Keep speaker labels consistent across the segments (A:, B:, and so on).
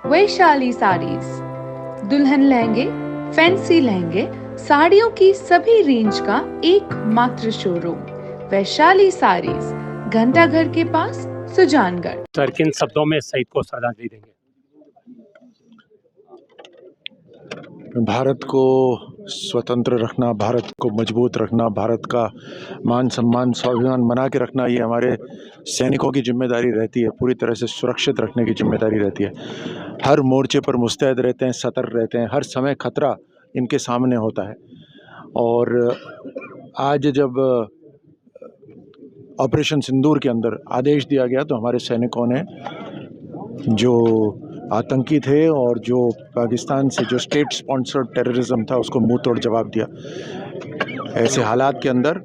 A: वैशाली साड़ीज, दुल्हन लहंगे, फैंसी लहंगे, साड़ियों की सभी रेंज का एकमात्र शोरूम वैशाली साड़ीज, घंटाघर के पास, सुजानगढ़।
B: सर, किन शब्दों में शहीद को श्रद्धांजलि देंगे?
C: भारत को स्वतंत्र रखना, भारत को मजबूत रखना, भारत का मान सम्मान स्वाभिमान बना के रखना, ये हमारे सैनिकों की जिम्मेदारी रहती है। पूरी तरह से सुरक्षित रखने की जिम्मेदारी रहती है। हर मोर्चे पर मुस्तैद रहते हैं, सतर्क रहते हैं, हर समय खतरा इनके सामने होता है। और आज जब ऑपरेशन सिंदूर के अंदर आदेश दिया गया तो हमारे सैनिकों ने जो आतंकी थे और जो पाकिस्तान से जो स्टेट स्पॉन्सर्ड टेररिज्म था उसको मुंह तोड़ जवाब दिया। ऐसे हालात के अंदर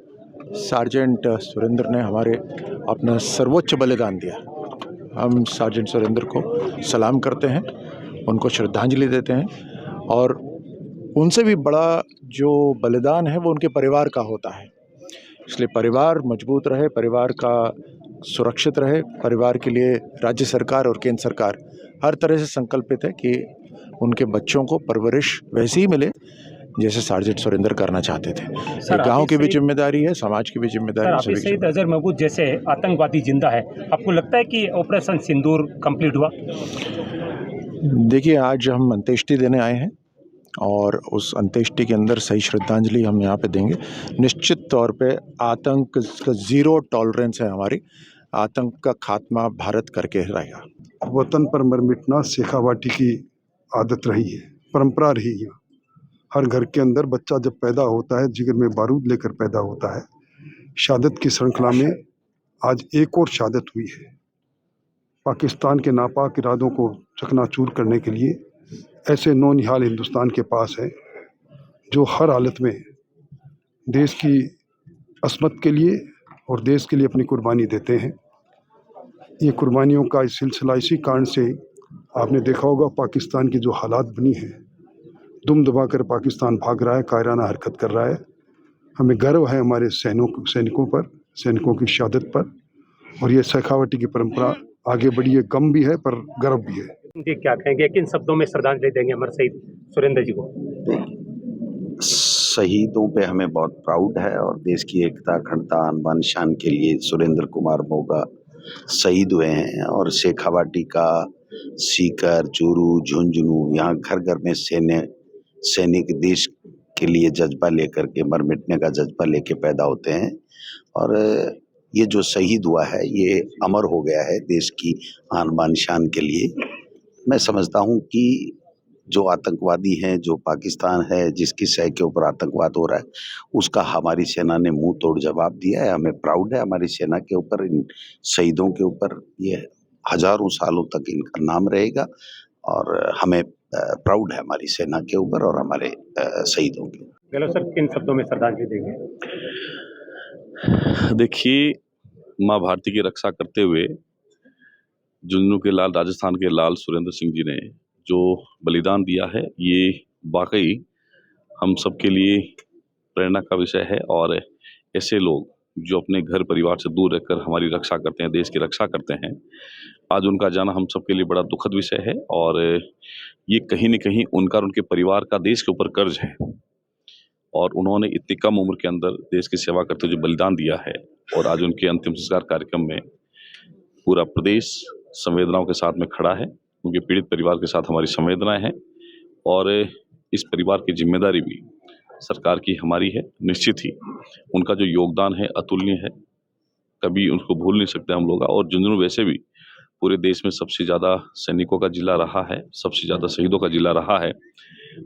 C: सार्जेंट सुरेंद्र ने हमारे अपना सर्वोच्च बलिदान दिया। हम सार्जेंट सुरेंद्र को सलाम करते हैं, उनको श्रद्धांजलि देते हैं और उनसे भी बड़ा जो बलिदान है वो उनके परिवार का होता है। इसलिए परिवार मजबूत रहे, परिवार का सुरक्षित रहे, परिवार के लिए राज्य सरकार और केंद्र सरकार हर तरह से संकल्पित है कि उनके बच्चों को परवरिश वैसी ही मिले जैसे सार्जेंट सुरेंद्र करना चाहते थे। गांव की भी जिम्मेदारी है, समाज की भी जिम्मेदारी है।
B: शहीद अजहर महमूद जैसे आतंकवादी जिंदा है, आपको लगता है कि ऑपरेशन सिंदूर कंप्लीट हुआ?
C: देखिए, आज हम अंत्येष्टि देने आए हैं और उस अंत्येष्टि के अंदर सही श्रद्धांजलि हम यहाँ पे देंगे। निश्चित तौर पे आतंक का जीरो टॉलरेंस है हमारी। आतंक का खात्मा भारत करके रहेगा।
D: वतन पर मर मिटना शेखावाटी की आदत रही है, परंपरा रही है। हर घर के अंदर बच्चा जब पैदा होता है जिगर में बारूद लेकर पैदा होता है। शहादत की श्रृंखला में आज एक और शहादत हुई है। पाकिस्तान के नापाक इरादों को चकनाचूर करने के लिए ऐसे नौनिहाल हिंदुस्तान के पास है जो हर हालत में देश की असमत के लिए और देश के लिए अपनी कुर्बानी देते हैं। ये कुर्बानियों का इस सिलसिला इसी कारण से आपने देखा होगा पाकिस्तान की जो हालात बनी है, दुम दबाकर पाकिस्तान भाग रहा है, कायराना हरकत कर रहा है। हमें गर्व है हमारे सैनिकों पर, सैनिकों की शहादत पर, और ये शेखावटी की परंपरा आगे बढ़ी है। गम भी है पर गर्व भी है।
B: जी, क्या कहेंगे, किन शब्दों में श्रद्धांजलि देंगे अमर शहीद सुरेंद्र जी को?
E: शहीदों पे हमें बहुत प्राउड है और देश की एकता, अखंडता, आन शान के लिए सुरेंद्र कुमार मोगा शहीद हुए हैं। और शेखावाटी का सीकर, चूरू, झुंझुनू, यहाँ घर घर में सैनिक देश के लिए जज्बा लेकर के, मर मिटने का जज्बा लेके पैदा होते हैं। और ये जो शहीद हुआ है ये अमर हो गया है देश की आन बान शान के लिए। मैं समझता हूँ कि जो आतंकवादी हैं, जो पाकिस्तान है जिसकी सह के ऊपर आतंकवाद हो रहा है, उसका हमारी सेना ने मुंह तोड़ जवाब दिया है। हमें प्राउड है हमारी सेना के ऊपर, इन शहीदों के ऊपर। ये हजारों सालों तक इनका नाम रहेगा और हमें प्राउड है हमारी सेना के ऊपर और हमारे शहीदों के ऊपर।
B: सर, किन शब्दों में श्रद्धांजलि देंगे?
F: देखिए, माँ भारती की रक्षा करते हुए झुंझुनू के लाल, राजस्थान के लाल सुरेंद्र सिंह जी ने जो बलिदान दिया है, ये वाकई हम सब के लिए प्रेरणा का विषय है। और ऐसे लोग जो अपने घर परिवार से दूर रहकर हमारी रक्षा करते हैं, देश की रक्षा करते हैं, आज उनका जाना हम सब के लिए बड़ा दुखद विषय है। और ये कहीं न कहीं उनका और उनके परिवार का देश के ऊपर कर्ज है। और उन्होंने इतनी कम उम्र के अंदर देश की सेवा करते हुए जो बलिदान दिया है, और आज उनके अंतिम संस्कार कार्यक्रम में पूरा प्रदेश संवेदनाओं के साथ में खड़ा है। उनके पीड़ित परिवार के साथ हमारी संवेदनाएं हैं और इस परिवार की जिम्मेदारी भी सरकार की हमारी है। निश्चित ही उनका जो योगदान है अतुलनीय है, कभी उनको भूल नहीं सकते हम लोग। और झुंझुनू वैसे भी पूरे देश में सबसे ज़्यादा सैनिकों का जिला रहा है, सबसे ज़्यादा शहीदों का जिला रहा है।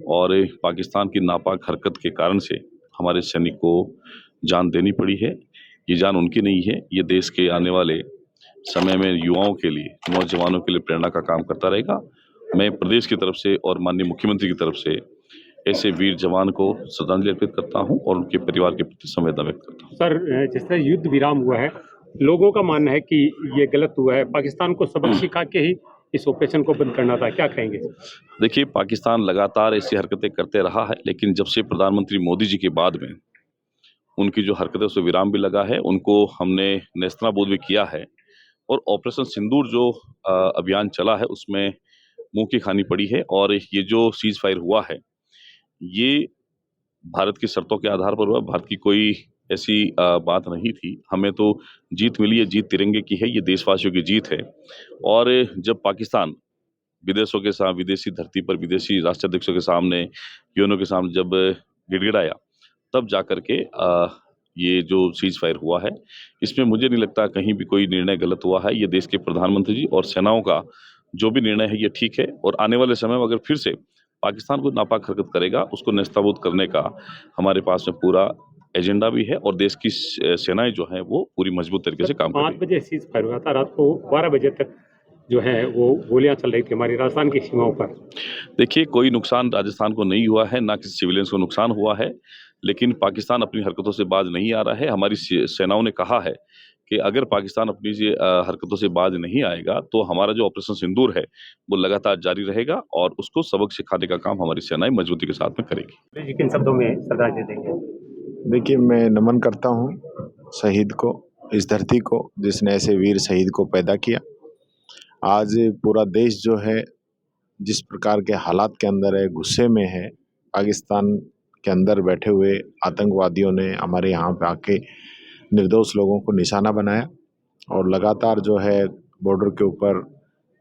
F: और पाकिस्तान की नापाक हरकत के कारण से हमारे सैनिक को जान देनी पड़ी है। ये जान उनकी नहीं है, ये देश के आने वाले समय में युवाओं के लिए, नौजवानों के लिए प्रेरणा का काम करता रहेगा। मैं प्रदेश की तरफ से और माननीय मुख्यमंत्री की तरफ से ऐसे वीर जवान को श्रद्धांजलि अर्पित करता हूं और उनके परिवार के प्रति संवेदना व्यक्त करता हूं।
B: सर, जिस तरह युद्ध विराम हुआ है, लोगों का मानना है कि ये गलत हुआ है, पाकिस्तान को सबक सिखा के ही इस ऑपरेशन को बंद करना था, क्या कहेंगे?
F: देखिए, पाकिस्तान लगातार ऐसी हरकतें करते रहा है, लेकिन जब से प्रधानमंत्री मोदी जी के बाद में उनकी जो हरकतें उसमें विराम भी लगा है, उनको हमने नेस्तनाबूद भी किया है। और ऑपरेशन सिंदूर जो अभियान चला है उसमें मुंह की खानी पड़ी है। और ये जो सीज फायर हुआ है ये भारत की शर्तों के आधार पर हुआ। भारत की कोई ऐसी बात नहीं थी। हमें तो जीत मिली है, जीत तिरंगे की है, ये देशवासियों की जीत है। और जब पाकिस्तान विदेशों के साथ, विदेशी धरती पर, विदेशी राष्ट्राध्यक्षों के सामने, यूएनओ के सामने जब गिड़गिड़ाया, तब जाकर के ये जो सीज फायर हुआ है, इसमें मुझे नहीं लगता कहीं भी कोई निर्णय गलत हुआ है। ये देश के प्रधानमंत्री जी और सेनाओं का जो भी निर्णय है ये ठीक है। और आने वाले समय में अगर फिर से पाकिस्तान को नापाक हरकत करेगा, उसको नेस्तनाबूद करने का हमारे पास में पूरा एजेंडा भी है। और देश की सेनाएं जो हैं वो पूरी मजबूत तरीके से काम कर रही
B: 5
F: हैं।
B: बजे सीज फायर हुआ था, रात को 12 बजे तक जो है वो गोलियां चल रही थी हमारी राजस्थान की सीमाओं पर।
F: देखिए, कोई नुकसान राजस्थान को नहीं हुआ है, ना किसी सिविलियंस को नुकसान हुआ है, लेकिन पाकिस्तान अपनी हरकतों से बाज नहीं आ रहा है। हमारी सेनाओं ने कहा है कि अगर पाकिस्तान अपनी हरकतों से बाज नहीं आएगा तो हमारा जो ऑपरेशन सिंदूर है वो लगातार जारी रहेगा और उसको सबक सिखाने का काम हमारी सेनाएं मजबूती के साथ में करेगी।
B: जी, किन शब्दों में श्रद्धांजलि देंगे?
C: देखिए, मैं नमन करता हूँ शहीद को, इस धरती को जिसने ऐसे वीर शहीद को पैदा किया। आज पूरा देश जो है जिस प्रकार के हालात के अंदर है, गुस्से में है, पाकिस्तान के अंदर बैठे हुए आतंकवादियों ने हमारे यहाँ पे आके निर्दोष लोगों को निशाना बनाया और लगातार जो है बॉर्डर के ऊपर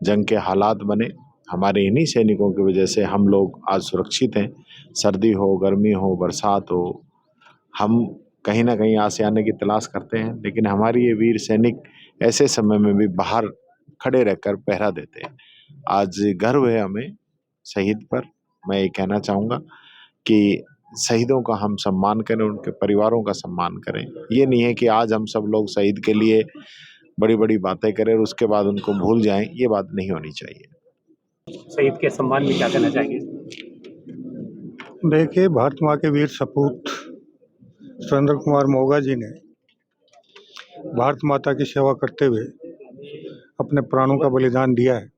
C: जंग के हालात बने। हमारे इन्हीं सैनिकों की वजह से हम लोग आज सुरक्षित हैं। सर्दी हो, गर्मी हो, बरसात हो, हम कहीं ना कहीं आसे आने की तलाश करते हैं, लेकिन हमारी ये वीर सैनिक ऐसे समय में भी बाहर खड़े रहकर पहरा देते हैं। आज गर्व है हमें शहीद पर। मैं ये कहना चाहूँगा कि शहीदों का हम सम्मान करें, उनके परिवारों का सम्मान करें। ये नहीं है कि आज हम सब लोग शहीद के लिए बड़ी बड़ी बातें करें और उसके बाद उनको भूल जाएं, ये बात नहीं होनी चाहिए।
B: शहीद के सम्मान में क्या कहना चाहेंगे?
G: देखिए, भारत माँ के वीर सपूत सुरेंद्र कुमार मोगा जी ने भारत माता की सेवा करते हुए अपने प्राणों का बलिदान दिया है।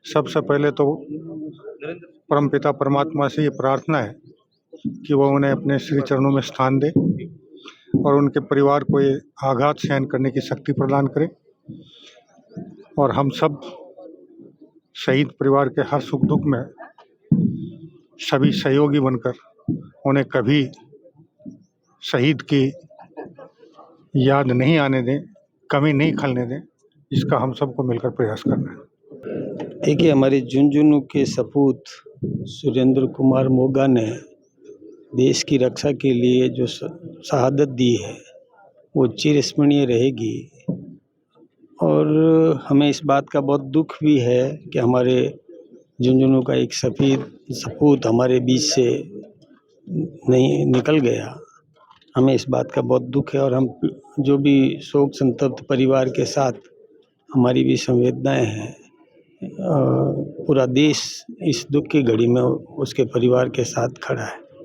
G: सबसे पहले तो परमपिता परमात्मा से ये प्रार्थना है कि वो उन्हें अपने श्री चरणों में स्थान दे और उनके परिवार को ये आघात सहन करने की शक्ति प्रदान करे। और हम सब शहीद परिवार के हर सुख दुख में सभी सहयोगी बनकर उन्हें कभी शहीद की याद नहीं आने दें, कमी नहीं खलने दें। इसका हम सबको मिलकर प्रयास करना है।
H: देखिए, हमारे झुंझुनू के सपूत सुरेंद्र कुमार मोगा ने देश की रक्षा के लिए जो शहादत दी है वो चिरस्मरणीय रहेगी। और हमें इस बात का बहुत दुख भी है कि हमारे झुंझुनू का एक सपूत हमारे बीच से नहीं निकल गया। हमें इस बात का बहुत दुख है और हम जो भी शोक संतप्त परिवार के साथ हमारी भी संवेदनाएं हैं। पूरा देश इस दुख की घड़ी में उसके परिवार के साथ खड़ा है।